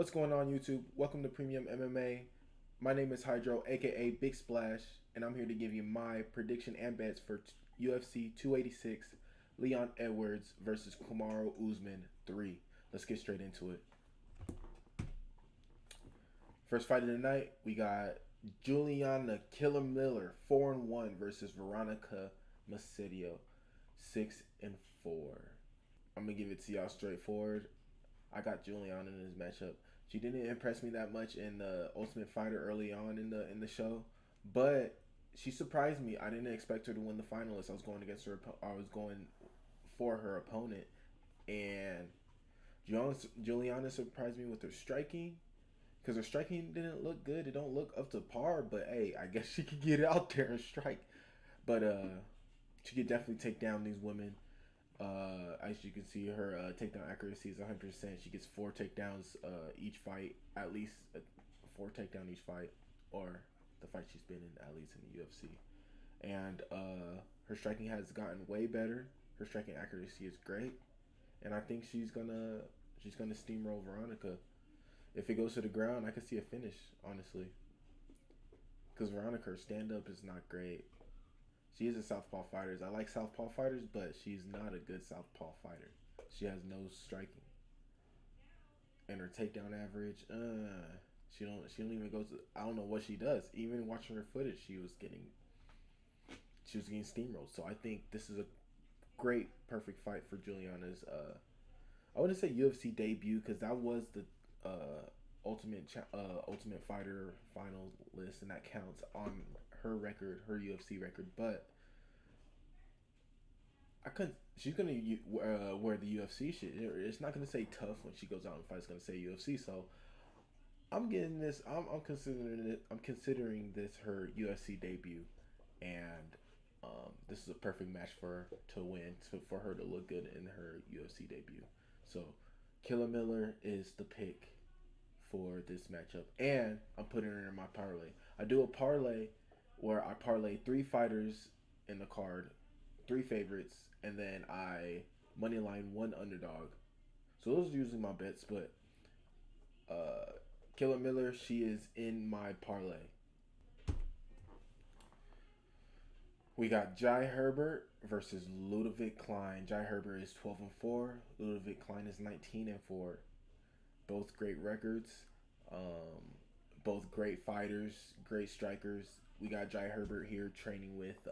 What's going on, YouTube? Welcome to Premium MMA. My name is Hydro, aka Big Splash, and I'm here to give you my prediction and bets for UFC 286 Leon Edwards versus Kamaru Usman 3. Let's get straight into it. First fight of the night, we got Juliana Killer Miller 4-1 versus Veronica Macedo 6-4. I'm gonna give it to y'all straightforward. I got Juliana in this matchup. She didn't impress me that much in the Ultimate Fighter early on in the show, but she surprised me. I didn't expect her to win the finalist. I was going against her. I was going for her opponent, and Juliana surprised me with her striking because her striking didn't look good. It don't look up to par, but hey, I guess she could get out there and strike. But she could definitely take down these women. As you can see, her takedown accuracy is 100%. She gets 4 takedowns each fight, at least 4 takedown each fight, or the fight she's been in, at least in the UFC. And her striking has gotten way better. Her striking accuracy is great, and I think she's gonna steamroll Veronica. If it goes to the ground, I could see a finish, honestly. Because Veronica, her stand up is not great. She is a southpaw fighter. I like southpaw fighters, but she's not a good southpaw fighter. She has no striking, and her takedown average, she don't even go to. I don't know what she does. Even watching her footage, she was getting steamrolled. So I think this is a great, perfect fight for Juliana's. I wouldn't say UFC debut because that was the Ultimate Fighter final list, and that counts on her record, her UFC record. But I couldn't. She's gonna wear the UFC shit. It's not gonna say tough when she goes out and fights. It's gonna say UFC. So I'm getting this. I'm considering it. I'm considering this her UFC debut, and this is a perfect match for her to win. For her to look good in her UFC debut. So Killer Miller is the pick for this matchup, and I'm putting her in my parlay. I do a parlay where I parlay 3 fighters in the card, 3 favorites, and then I moneyline 1 underdog. So those are usually my bets, but Killer Miller, she is in my parlay. We got Herbert versus Ludovit Klein. Herbert is 12-4. Ludovit Klein is 19-4. Both great records. Both great fighters, great strikers. We got Herbert here training with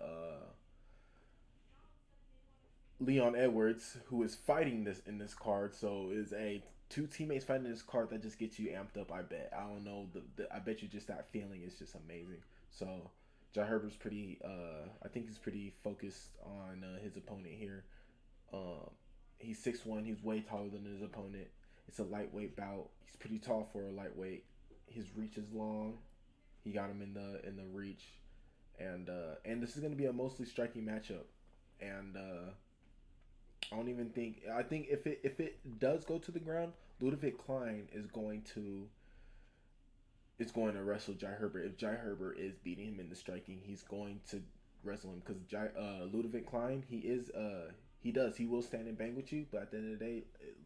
Leon Edwards, who is fighting this in this card. So is a 2 teammates fighting in this card that just gets you amped up. I bet. I don't know. I bet you just that feeling is just amazing. So Herbert's pretty. I think he's pretty focused on his opponent here. He's 6'1". He's way taller than his opponent. It's a lightweight bout. He's pretty tall for a lightweight. His reach is long. He got him in the reach, and this is gonna be a mostly striking matchup. And I don't even think. I think if it does go to the ground, Ludovit Klein is going to wrestle Herbert. If Herbert is beating him in the striking, he's going to wrestle him because Ludovit Klein, he will stand and bang with you, but at the end of the day,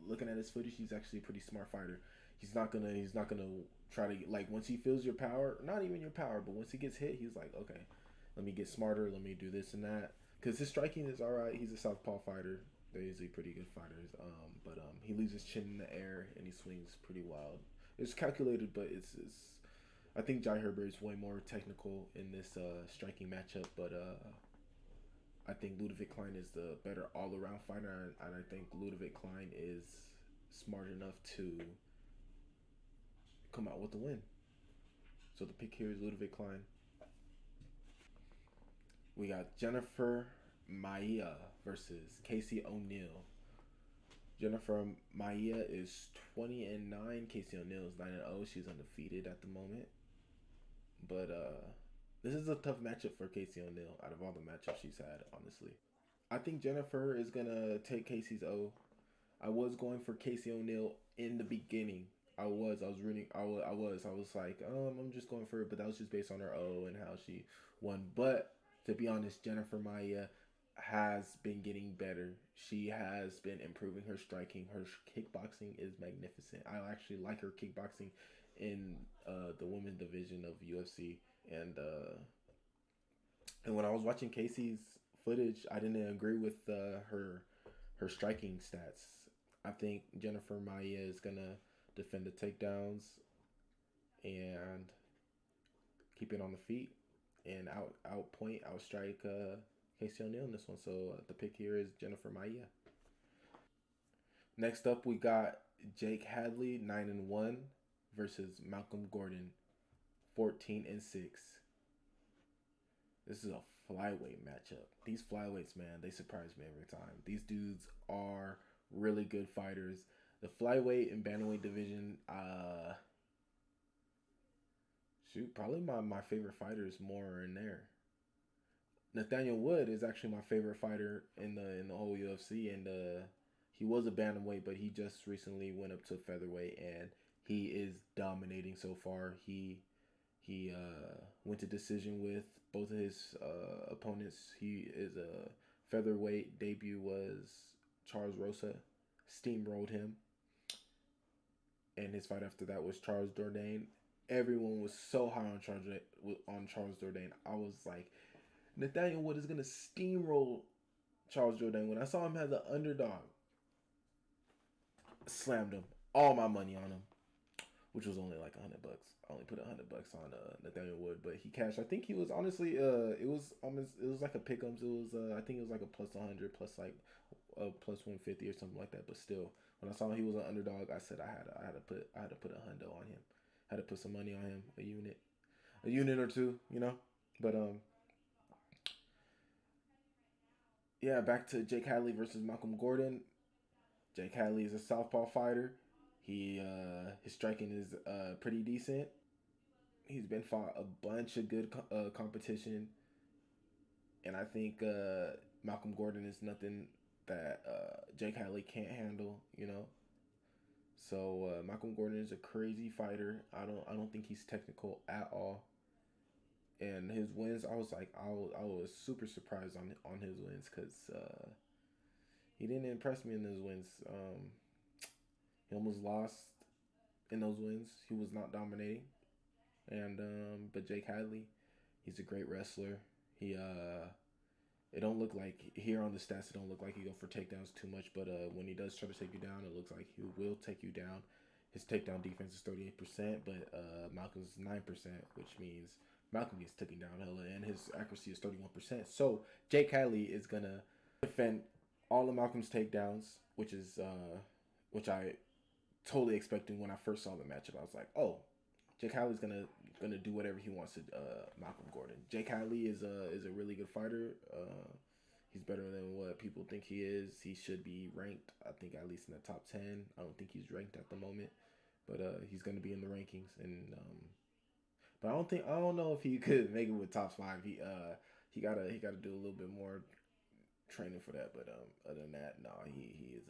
looking at his footage, he's actually a pretty smart fighter. He's not gonna try to, like, once he feels your power, not even your power, but once he gets hit, he's like, okay, let me get smarter, let me do this and that, because his striking is all right. He's a southpaw fighter. They're usually pretty good fighters, but he leaves his chin in the air and he swings pretty wild. It's calculated, but it's I think Herbert is way more technical in this striking matchup, but I think Ludovit Klein is the better all-around fighter, and I think Ludovit Klein is smart enough to come out with the win. So the pick here is Ludovit Klein. We got Jennifer Maia versus Casey O'Neill. Jennifer Maia is 20-9. Casey O'Neill is 9-0. She's undefeated at the moment. But this is a tough matchup for Casey O'Neill out of all the matchups she's had, honestly. I think Jennifer is gonna take Casey's O. I was going for Casey O'Neill in the beginning. I was rooting. I was like, I'm just going for it, but that was just based on her O and how she won. But to be honest, Jennifer Maia, has been getting better. She has been improving her striking. Her kickboxing is magnificent. I actually like her kickboxing in the women's division of UFC. And when I was watching Casey's footage, I didn't agree with her striking stats. I think Jennifer Maia is gonna defend the takedowns and keep it on the feet and outstrike Casey O'Neill in this one. So the pick here is Jennifer Maia. Next up, we got Jake Hadley 9-1 versus Malcolm Gordon 14-6. This is a flyweight matchup. These flyweights, man, they surprise me every time. These dudes are really good fighters. The flyweight and bantamweight division, probably my favorite fighters more in there. Nathaniel Wood is actually my favorite fighter in the whole UFC, and he was a bantamweight, but he just recently went up to featherweight, and he is dominating so far. He went to decision with both of his opponents. He is a featherweight debut was Charles Rosa, steamrolled him, and his fight after that was Charles Jourdain. Everyone was so high on Charles Jourdain. I was like, Nathaniel Wood is gonna steamroll Charles Jourdain. When I saw him as an underdog, slammed him. All my money on him, which was only like $100. I only put $100 on Nathaniel Wood, but he cashed. I think he was honestly it was like a pick'ems. It was I think it was like a plus 100 plus like a plus 150 or something like that. But still, when I saw he was an underdog, I said I had to put $100 on him. I had to put some money on him, a unit or two, you know. But yeah, back to Jake Hadley versus Malcolm Gordon. Jake Hadley is a southpaw fighter. His striking is pretty decent. He's been fought a bunch of good competition, and I think Malcolm Gordon is nothing that Jake Hadley can't handle. You know, so Malcolm Gordon is a crazy fighter. I don't think he's technical at all. And his wins, I was super surprised on his wins because he didn't impress me in those wins. He almost lost in those wins. He was not dominating. And but Jake Hadley, he's a great wrestler. He it don't look like here on the stats. It don't look like he go for takedowns too much. But when he does try to take you down, it looks like he will take you down. His takedown defense is 38%, but Malcolm's 9%, which means Malcolm gets taken down hella, and his accuracy is 31%. So Jake Hadley is gonna defend all of Malcolm's takedowns, which I totally expecting when I first saw the matchup. I was like, oh, Jake Hadley's gonna do whatever he wants to Malcolm Gordon. Jake Hadley is a really good fighter. He's better than what people think he is. He should be ranked, I think, at least in the top 10. I don't think he's ranked at the moment, but he's gonna be in the rankings. And but I don't know if he could make it with top 5. He gotta do a little bit more training for that. But other than that, no, he is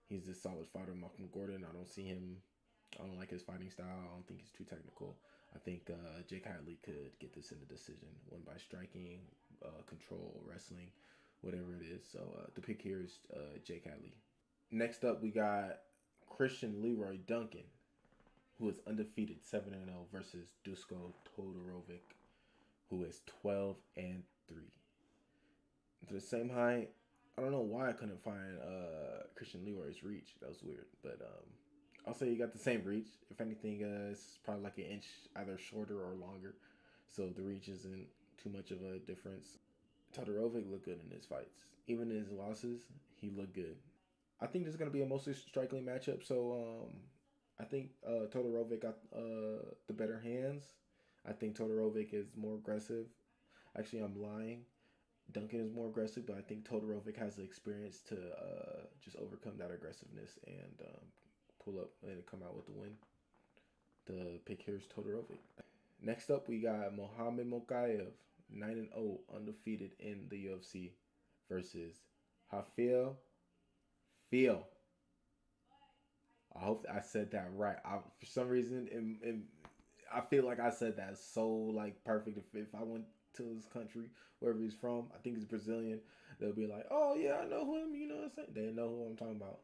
he's a solid fighter, Malcolm Gordon. I don't see him. I don't like his fighting style. I don't think he's too technical. I think Jake Hadley could get this in a decision, one by striking, control, wrestling, whatever it is. So the pick here is Jake Hadley. Next up, we got Christian Leroy Duncan, who is undefeated 7-0 versus Dusko Todorovic, who is 12-3. To the same height, I don't know why I couldn't find Christian Leroy's reach. That was weird, but I'll say you got the same reach. If anything, it's probably like an inch either shorter or longer, so the reach isn't too much of a difference. Todorovic looked good in his fights. Even in his losses, he looked good. I think this is gonna be a mostly striking matchup. So I think Todorovic got the better hands. I think Todorovic is more aggressive. Actually, I'm lying. Duncan is more aggressive, but I think Todorovic has the experience to just overcome that aggressiveness and pull up and come out with the win. The pick here is Todorovic. Next up, we got Mohamed Mokaev, 9-0, undefeated in the UFC, versus Jafel. Phil. I hope I said that right. For some reason, I feel like I said that so like perfect. If I went to his country, wherever he's from. I think he's Brazilian. They'll be like, "Oh yeah, I know him." You know what I'm saying? They know who I'm talking about.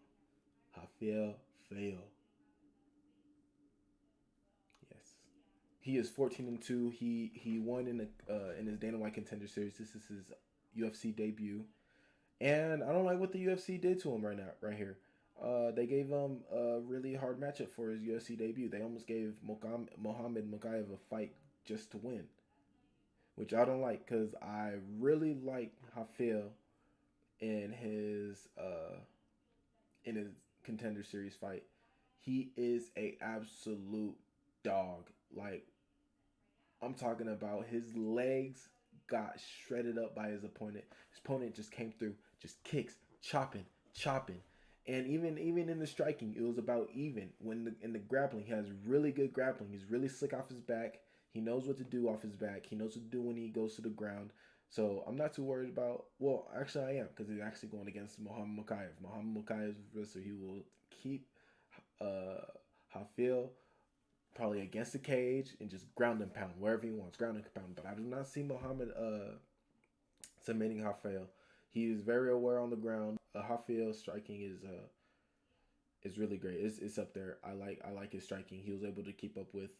Jafel fail. Yes. He is 14-2. He won in his Dana White Contender Series. This is his UFC debut, and I don't like what the UFC did to him right now, right here. They gave him a really hard matchup for his UFC debut. They almost gave Mohamed Mokaev a fight just to win, which I don't like because I really like Hafil in his Contender Series fight. He is a absolute dog. Like, I'm talking about, his legs got shredded up by his opponent. His opponent just came through, just kicks, chopping, chopping. And even in the striking, it was about even. In the grappling, he has really good grappling. He's really slick off his back. He knows what to do off his back. He knows what to do when he goes to the ground. So I'm not too worried about. Well, actually, I am, because he's actually going against Mohamed Mokaev. Mohamed Mokaev's wrestler. He will keep Hafil probably against the cage and just ground and pound wherever he wants, ground and pound. But I do not see Muhammad submitting Hafel. He is very aware on the ground. Hafel striking is really great. It's up there. I like his striking. He was able to keep up with.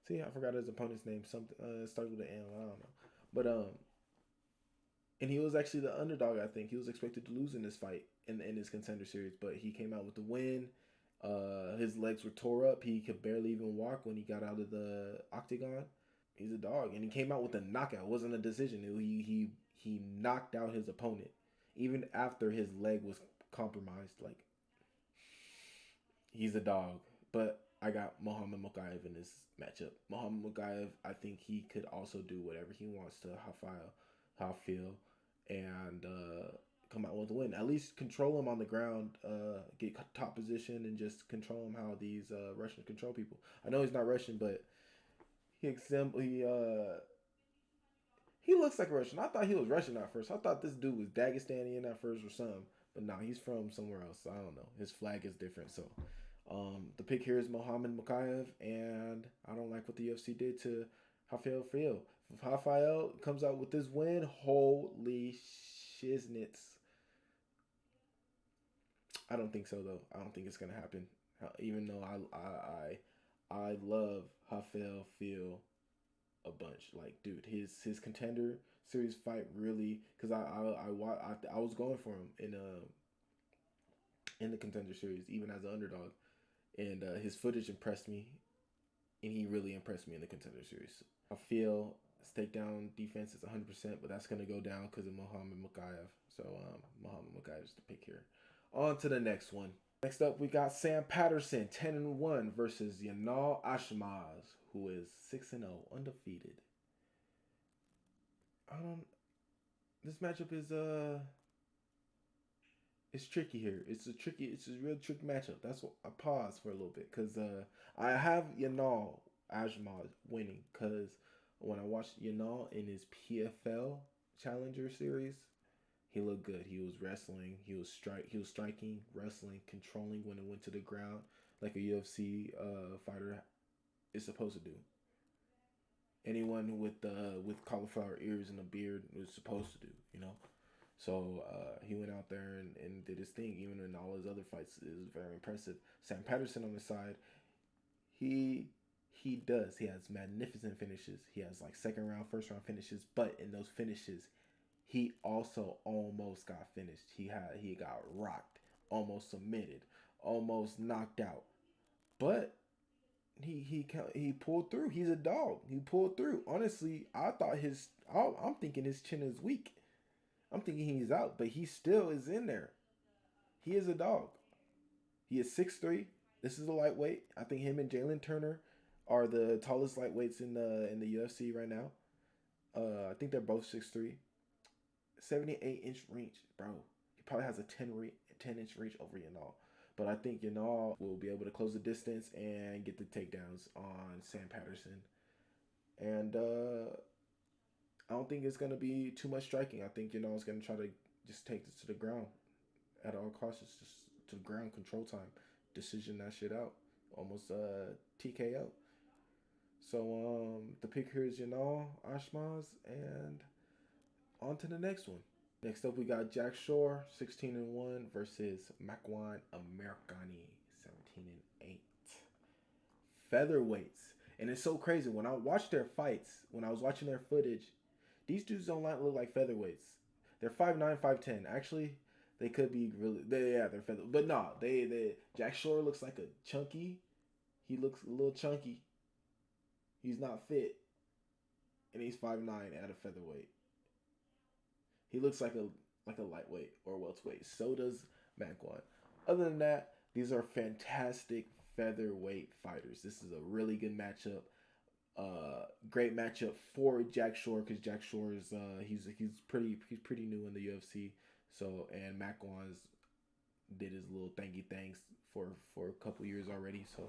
See, I forgot his opponent's name. Something starts with an M. I don't know, but and he was actually the underdog. I think he was expected to lose in this fight in his Contender Series, but he came out with the win. His legs were tore up. He could barely even walk when he got out of the octagon. He's a dog, and he came out with a knockout. It wasn't a decision. He knocked out his opponent, even after his leg was compromised. Like, he's a dog. But I got Mohamed Mokaev in this matchup. Mohamed Mokaev, I think he could also do whatever he wants to Hafil, and come out with a win. At least control him on the ground, get top position, and just control him how these Russians control people. I know he's not Russian, but he looks like a Russian. I thought he was Russian at first. I thought this dude was Dagestani at first or something. But no, he's from somewhere else. So I don't know. His flag is different. So the pick here is Mohamed Mokaev, and I don't like what the UFC did to Rafael Frio. If Rafael comes out with this win, holy shiznits. I don't think so though. I don't think it's gonna happen. Even though I love Rafael Frio a bunch. Like, dude, his Contender Series fight really, because I was going for him in the Contender Series even as an underdog, and his footage impressed me, and he really impressed me in the Contender Series. I feel his takedown defense is 100%, but that's gonna go down because of Mohamed Mokaev. So Mohamed Mokaev is the pick here. On to the next one. Next up, we got Sam Patterson, 10-1 versus Yanal Ashmoz, who is 6-0, undefeated. I don't. This matchup is it's tricky here. It's a real tricky matchup. That's what I paused for a little bit, because I have Yanal Ashmoz winning, because when I watched Yanal in his PFL Challenger Series, he looked good. He was wrestling. He was striking, wrestling, controlling when it went to the ground, like a UFC fighter is supposed to do. Anyone with cauliflower ears and a beard was supposed to do, you know. So he went out there and did his thing. Even in all his other fights, it was very impressive. Sam Patterson on the side, he does. He has magnificent finishes. He has like second round, first round finishes. But in those finishes, he also almost got finished. He got rocked, almost submitted, almost knocked out. But he pulled through. He's a dog. He pulled through. Honestly, I'm thinking his chin is weak. I'm thinking he's out, but he still is in there. He is a dog. He is 6'3". This is a lightweight. I think him and Jalen Turner are the tallest lightweights in the UFC right now. I think they're both 6'3". 78-inch reach, bro. He probably has a 10-inch reach over Yanal. But I think Yanal will be able to close the distance and get the takedowns on Sam Patterson. And I don't think it's going to be too much striking. I think Yanal's going to try to just take this to the ground at all costs. Just to ground, control time. Decision that shit out. Almost TKO. So the pick here is yanal, ashmoz, and on to the next one. Next up, we got Jack Shore, 16-1 versus makwan amirikhani, 17-8. Featherweights, and it's so crazy when I watch their fights. When I was watching their footage, these dudes don't look like featherweights. They're 5'9", 5'10". Actually, they could be really. They're feather, but no, they Jack Shore looks like a chunky. He looks a little chunky. He's not fit, and he's 5'9" at a featherweight. He looks like a lightweight or welterweight. So does Makwan. Other than that, these are fantastic featherweight fighters. This is a really good matchup. Great matchup for Jack Shore because Jack Shore is he's pretty new in the UFC. So and Makwan's did his little thanky thanks for a couple years already. So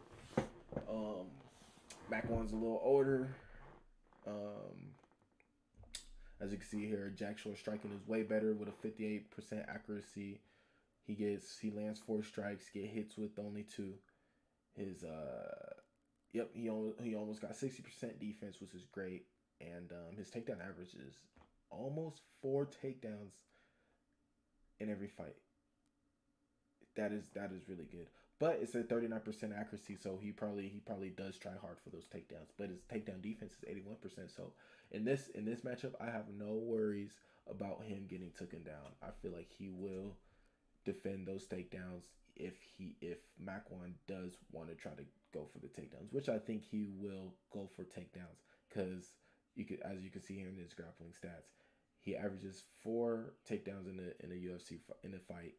um, Makwan's a little older. Um, as you can see here, Jack Shore striking is way better with a 58% accuracy. He lands 4 strikes, get hits with only 2. His yep, he almost got 60% defense, which is great, and his takedown average is almost 4 takedowns in every fight. That is really good. But it's a 39% accuracy, so he probably does try hard for those takedowns. But his takedown defense is 81%. So in this matchup, I have no worries about him getting taken down. I feel like he will defend those takedowns if Makwan does want to try to go for the takedowns, which I think he will go for takedowns because as you can see here in his grappling stats, he averages 4 takedowns in a UFC in a fight.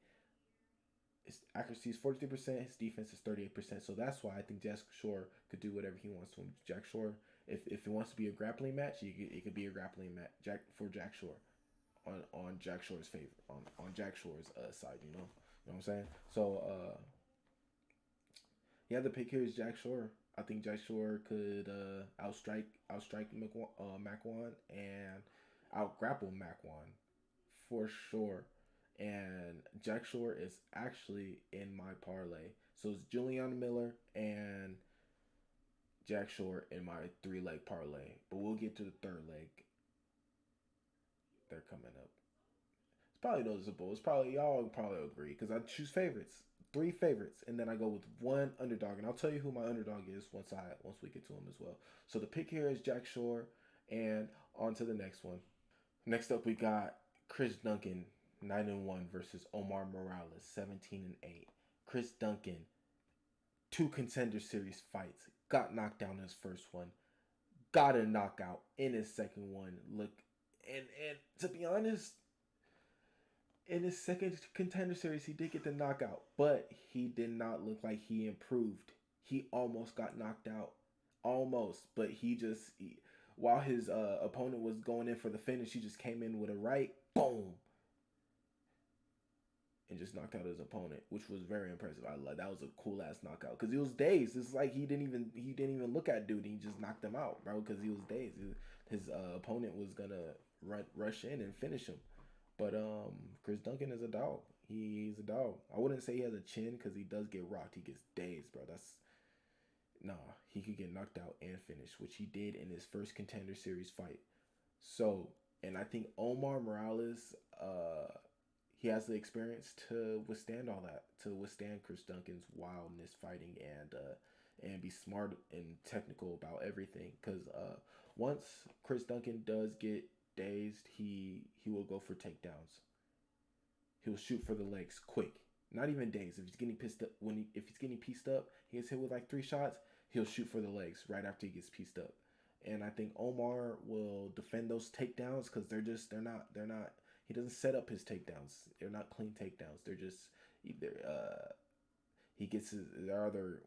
His accuracy is 43%. His defense is 38%. So that's why I think Jack Shore could do whatever he wants to him. Jack Shore, if it wants to be a grappling match, it could be a grappling match for Jack Shore on Jack Shore's favor on Jack Shore's side. You know what I'm saying? So yeah, the pick here is Jack Shore. I think Jack Shore could outstrike Makwan and out grapple Makwan for sure. And Jack Shore is actually in my parlay. So it's Juliana Miller and Jack Shore in my 3-leg parlay. But we'll get to the third leg. They're coming up. It's probably noticeable. It's probably y'all probably agree because I choose favorites, 3 favorites, and then I go with one underdog, and I'll tell you who my underdog is once we get to him as well. So the pick here is Jack Shore, and on to the next one. Next up, we got Chris Duncan, 9-1 versus Omar Morales, 17-8. Chris Duncan, 2 Contender Series fights, got knocked down in his first one, got a knockout in his second one. Look, and to be honest, in his second Contender Series, he did get the knockout, but he did not look like he improved. He almost got knocked out, almost, but while his opponent was going in for the finish, he just came in with a right, boom, and just knocked out his opponent, which was very impressive. I love that was a cool ass knockout because he was dazed. It's like he didn't even look at dude. He just knocked him out, bro, because he was dazed. His opponent was gonna rush in and finish him. But Chris Duncan is a dog. He's a dog. I wouldn't say he has a chin because he does get rocked. He gets dazed, bro. Nah. He could get knocked out and finished, which he did in his first Contender Series fight. So, and I think Omar Morales, he has the experience to withstand all that, to withstand Chris Duncan's wildness fighting and be smart and technical about everything. Because once Chris Duncan does get dazed, he will go for takedowns. He'll shoot for the legs quick. Not even dazed. If he's getting pissed up, if he's getting pieced up, he gets hit with like 3 shots. He'll shoot for the legs right after he gets pieced up. And I think Omar will defend those takedowns because they're not. He doesn't set up his takedowns. They're not clean takedowns. They're just either he gets they're either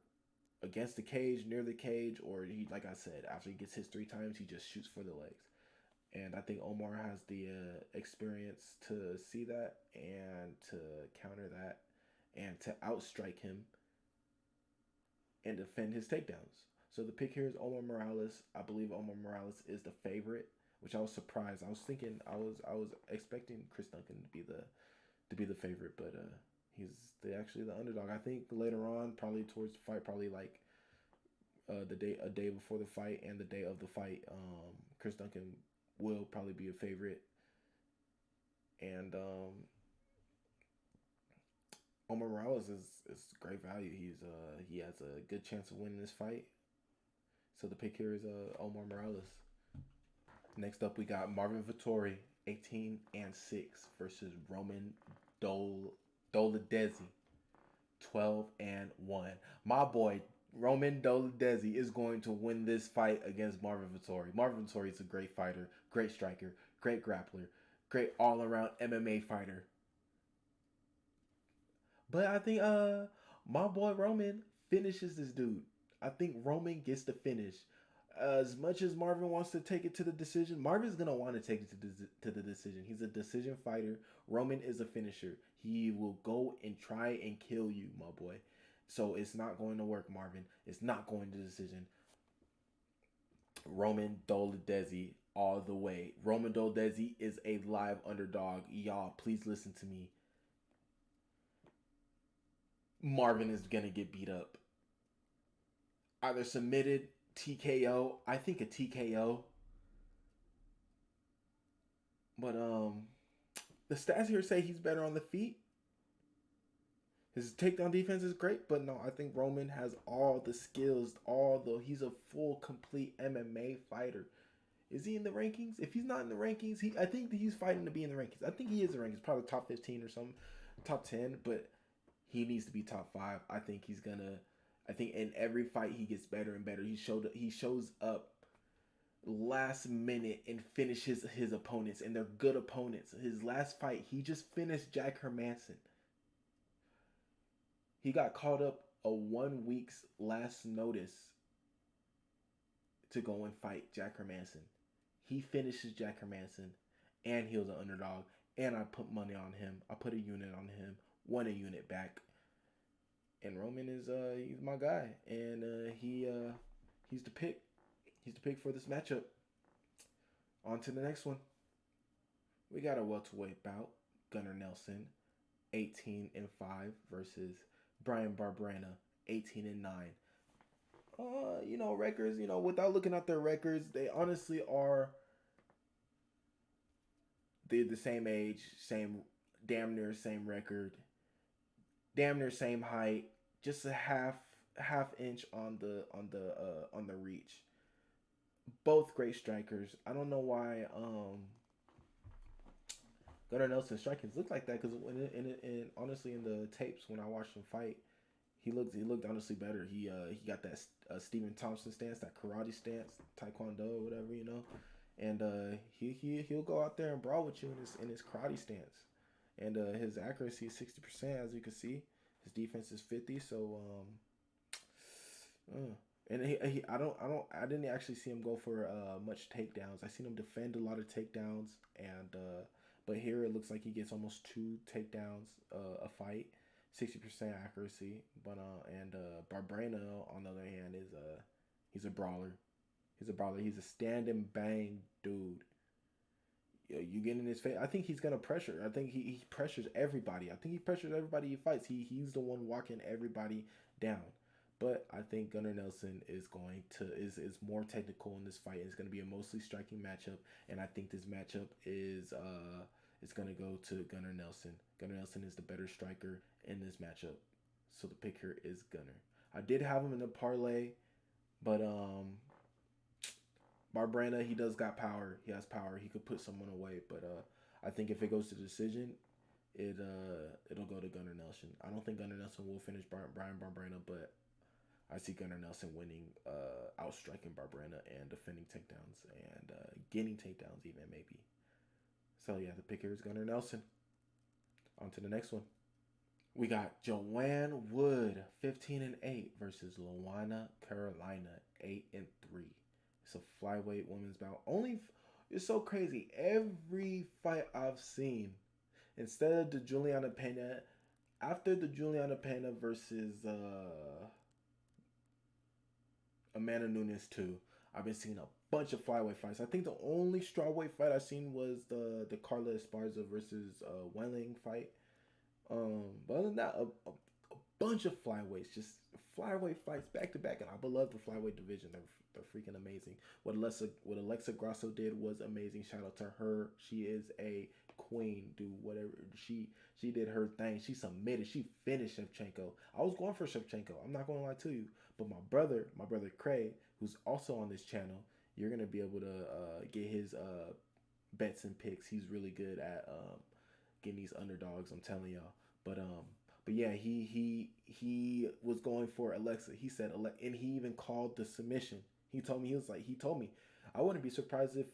against the cage, near the cage, or he, like I said, after he gets hit 3 times, he just shoots for the legs. And I think Omar has the experience to see that and to counter that and to outstrike him and defend his takedowns. So the pick here is Omar Morales. I believe Omar Morales is the favorite, which I was surprised. I was expecting Chris Duncan to be the favorite, but he's actually the underdog. I think later on, probably towards the fight, probably like a day before the fight and the day of the fight. Chris Duncan will probably be a favorite, and Omar Morales is great value. He has a good chance of winning this fight. So the pick here is Omar Morales. Next up, we got Marvin Vettori, 18-6 versus Roman Dolidze, 12-1. My boy Roman Dolidze is going to win this fight against Marvin Vettori. Marvin Vettori is a great fighter, great striker, great grappler, great all-around MMA fighter. But I think my boy Roman finishes this dude. I think Roman gets the finish. As much as Marvin wants to take it to the decision, Marvin's gonna want to take it to the decision. He's a decision fighter. Roman is a finisher. He will go and try and kill you, my boy. So it's not going to work, Marvin. It's not going to decision. Roman Dolidze all the way. Roman Dolidze is a live underdog. Y'all, please listen to me. Marvin is gonna get beat up. Either submitted, TKO. I think a TKO. But the stats here say he's better on the feet. His takedown defense is great, but no, I think Roman has all the skills, he's a full complete MMA fighter. Is he in the rankings? If he's not in the rankings, I think he's fighting to be in the rankings. I think he is in the rankings, probably top 15 or something, top 10, but he needs to be top 5. I think in every fight he gets better and better. He shows up last minute and finishes his opponents, and they're good opponents. His last fight, he just finished Jack Hermanson. He got called up a 1 week's last notice to go and fight Jack Hermanson. He finishes Jack Hermanson, and he was an underdog. And I put money on him. I put a unit on him. Won a unit back. And Roman is he's my guy, and he's the pick. He's the pick for this matchup. On to the next one. We got a welterweight bout. Gunnar Nelson, 18-5 versus Bryan Barberena, 18-9. Records. Without looking at their records, they honestly are. They're the same age, damn near same record, damn near same height, just a half inch on the reach. Both great strikers. I don't know why Gunnar Nelson's strikers look like that, because honestly in the tapes when I watched him fight, he looked honestly better. He got that Stephen Thompson stance, that karate stance, taekwondo, whatever, and he'll go out there and brawl with you in his karate stance, and his accuracy is 60%, as you can see. His defense is 50. So and I didn't actually see him go for much takedowns. I seen him defend a lot of takedowns, and but here it looks like he gets almost 2 takedowns a fight, 60% accuracy. But Barberena, on the other hand, he's a brawler. He's a brawler. He's a stand and bang dude. You get in his face. I think he's gonna pressure. I think he pressures everybody. I think he pressures everybody he fights. He's the one walking everybody down. But I think Gunnar Nelson is more technical in this fight. It's going to be a mostly striking matchup, and I think this matchup is going to go to Gunnar Nelson. Gunnar Nelson is the better striker in this matchup, so the pick here is Gunnar. I did have him in the parlay, but Barberena, he does got power. He has power. He could put someone away, but I think if it goes to decision, it'll go to Gunnar Nelson. I don't think Gunnar Nelson will finish Bryan Barberena, but I see Gunnar Nelson winning, outstriking Barberena and defending takedowns and getting takedowns even, maybe. So yeah, the pick here is Gunnar Nelson. On to the next one. We got Joanne Wood, 15-8 versus Luana Carolina, 8-3. It's a flyweight women's bout. It's so crazy. Every fight I've seen, instead of the Juliana Pena, after the Juliana Pena versus Amanda Nunes 2, I've been seeing a bunch of flyweight fights. I think the only strawweight fight I've seen was the Carla Esparza versus Welling fight. But other than that, a bunch of flyweights, just flyweight fights back to back, and I love the flyweight division. They're freaking amazing. What Alexa Grasso did was amazing. Shout out to her. She is a queen. Do whatever she did her thing. She submitted. She finished Shevchenko. I was going for Shevchenko. I'm not gonna lie to you, but my brother Craig, who's also on this channel, you're gonna be able to get his bets and picks. He's really good at getting these underdogs. I'm telling y'all. But yeah, he was going for Alexa. He said, and he even called the submission. He told me, I wouldn't be surprised if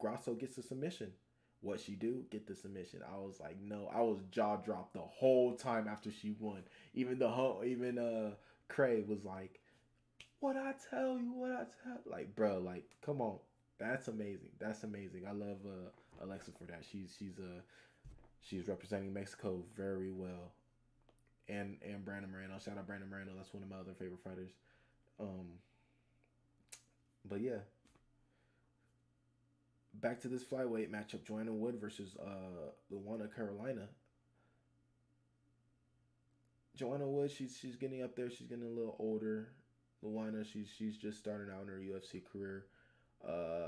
Grasso gets the submission. What she do? Get the submission. I was like, no. I was jaw dropped the whole time after she won. Even Craig was like, what I tell you, like, bro, like, come on. That's amazing. That's amazing. I love Alexa for that. She's representing Mexico very well. And Brandon Moreno. Shout out Brandon Moreno. That's one of my other favorite fighters. But yeah. Back to this flyweight matchup. Joanne Wood versus Luana Carolina. Joanne Wood, she's getting up there. She's getting a little older. Luana, she's just starting out in her UFC career.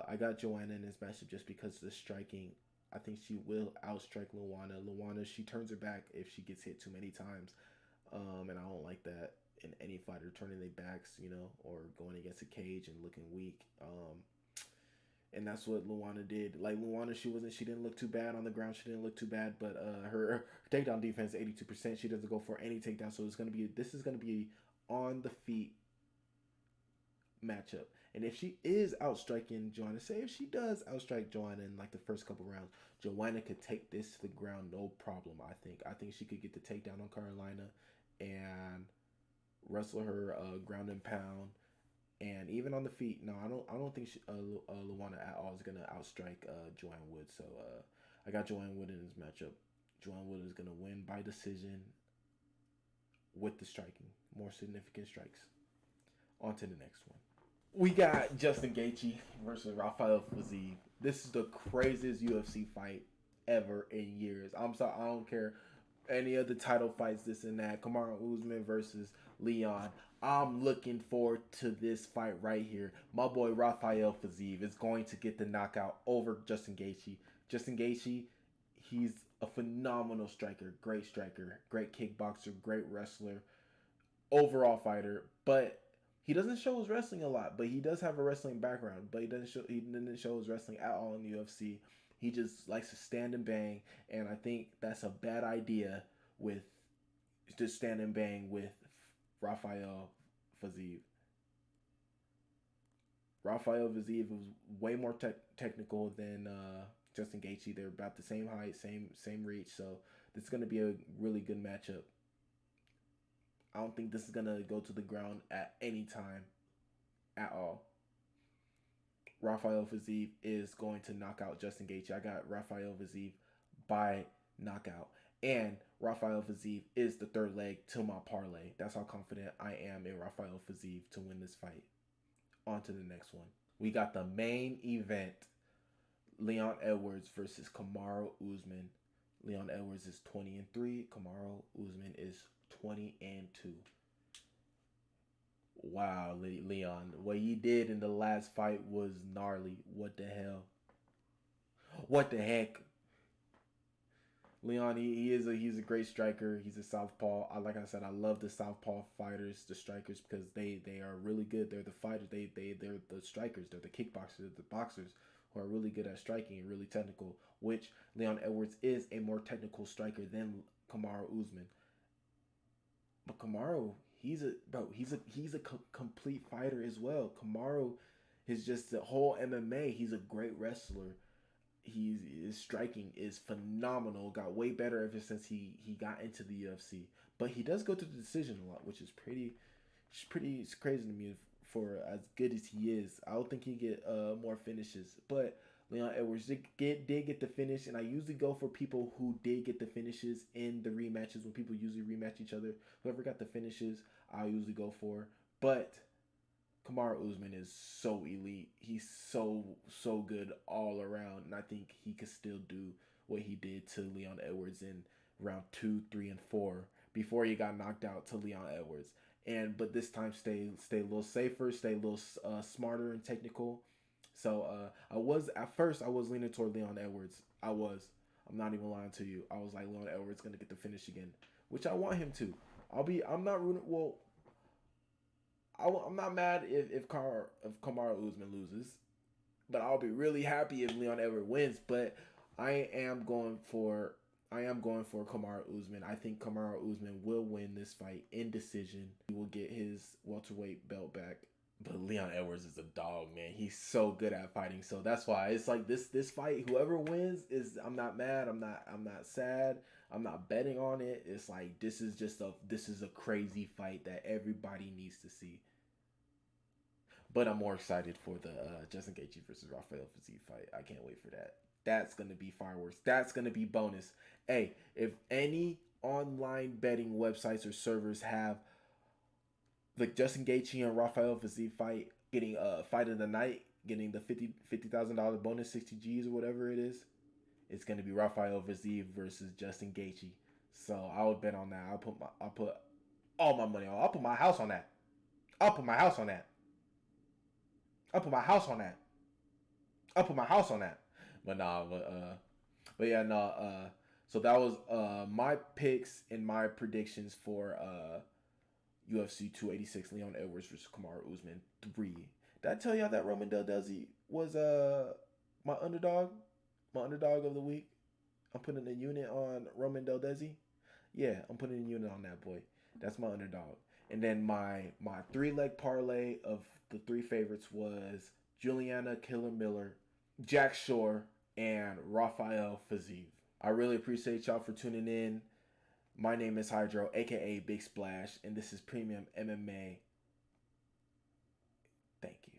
I got Joanne in this matchup just because of the striking. I think she will outstrike Luana. Luana, she turns her back if she gets hit too many times. And I don't like that in any fighter, turning their backs, or going against a cage and looking weak. And that's what Luana did. Like, Luana, she didn't look too bad on the ground. She didn't look too bad, but her takedown defense 82%. She doesn't go for any takedown, so this is gonna be on the feet matchup. And if she is outstriking Joanna, say if she does outstrike Joanna in like the first couple rounds, Joanna could take this to the ground no problem. I think she could get the takedown on Carolina and wrestle her ground and pound. And even on the feet, no, I don't think Luana at all is gonna outstrike Joanne Wood. So I got Joanne Wood in this matchup. Joanne Wood is gonna win by decision with the striking, more significant strikes. On to the next one. We got Justin Gaethje versus Rafael Fiziev. This is the craziest UFC fight ever in years. I'm sorry, I don't care any other title fights, this and that. Kamaru Usman versus Leon. I'm looking forward to this fight right here. My boy Rafael Fiziev is going to get the knockout over Justin Gaethje. Justin Gaethje, he's a phenomenal striker, great kickboxer, great wrestler, overall fighter. But he doesn't show his wrestling a lot. But he does have a wrestling background. But he didn't show his wrestling at all in the UFC. He just likes to stand and bang, and I think that's a bad idea with just stand and bang with Rafael Fiziev. Rafael Fiziev was way more technical than Justin Gaethje. They're about the same height, same reach, so this is going to be a really good matchup. I don't think this is going to go to the ground at any time at all. Rafael Fiziev is going to knock out Justin Gaethje. I got Rafael Fiziev by knockout. And Rafael Fiziev is the third leg to my parlay. That's how confident I am in Rafael Fiziev to win this fight. On to the next one. We got the main event. Leon Edwards versus Kamaru Usman. Leon Edwards is 20-3. Kamaru Usman is 20-2. Wow, Leon. What he did in the last fight was gnarly. What the hell? What the heck? Leon, he's a great striker. He's a southpaw. Like I said, I love the southpaw fighters, the strikers, because they are really good. They're the fighters. They're the strikers. They're the kickboxers, the boxers who are really good at striking and really technical. Which Leon Edwards is a more technical striker than Kamaru Usman. But Kamaru, he's a complete fighter as well. Kamaru is just the whole MMA. He's a great wrestler. His striking is phenomenal. Got way better ever since he got into the UFC. But he does go to the decision a lot, which is pretty it's crazy to me for as good as he is. I don't think he get more finishes, but Leon Edwards did get the finish, and I usually go for people who did get the finishes in the rematches when people usually rematch each other. Whoever got the finishes, I usually go for. But Kamaru Usman is so elite. He's so good all around, and I think he could still do what he did to Leon Edwards in round 2, 3, and 4. before he got knocked out to Leon Edwards. But this time stay a little safer, stay a little smarter and technical. So at first I was leaning toward Leon Edwards. I was. I'm not even lying to you. I was like, Leon Edwards gonna get the finish again, which I want him to. I'm not rooting. Well, I'm not mad if Kamaru Usman loses, but I'll be really happy if Leon Edwards wins. But I am going for Kamaru Usman. I think Kamaru Usman will win this fight in decision. He will get his welterweight belt back. But Leon Edwards is a dog, man. He's so good at fighting. So that's why it's like this fight. Whoever wins is, I'm not mad. I'm not sad. I'm not betting on it. It's like this is a crazy fight that everybody needs to see. But I'm more excited for the Justin Gaethje versus Rafael Fiziev fight. I can't wait for that. That's gonna be fireworks. That's gonna be bonus. Hey, if any online betting websites or servers have the Justin Gaethje and Rafael Fiziev fight, getting fight of the night, getting the $50,000 bonus, 60 G's or whatever it is, it's gonna be Rafael Fiziev versus Justin Gaethje. So I would bet on that. I'll put all my money on. I'll put my house on that. I'll put my house on that. I'll put my house on that. I'll put my house on that. But nah, but yeah, no. So that was my picks and my predictions for UFC 286 Leon Edwards versus Kamaru Usman 3. Did I tell y'all that Roman Dolidze was my underdog of the week? I'm putting a unit on Roman Dolidze. Yeah, I'm putting a unit on that boy. That's my underdog. And then my 3-leg parlay of the 3 favorites was Juliana Killer Miller, Jack Shore, and Rafael Fiziev. I really appreciate y'all for tuning in. My name is Hydro, aka Big Splash, and this is Premium MMA. Thank you.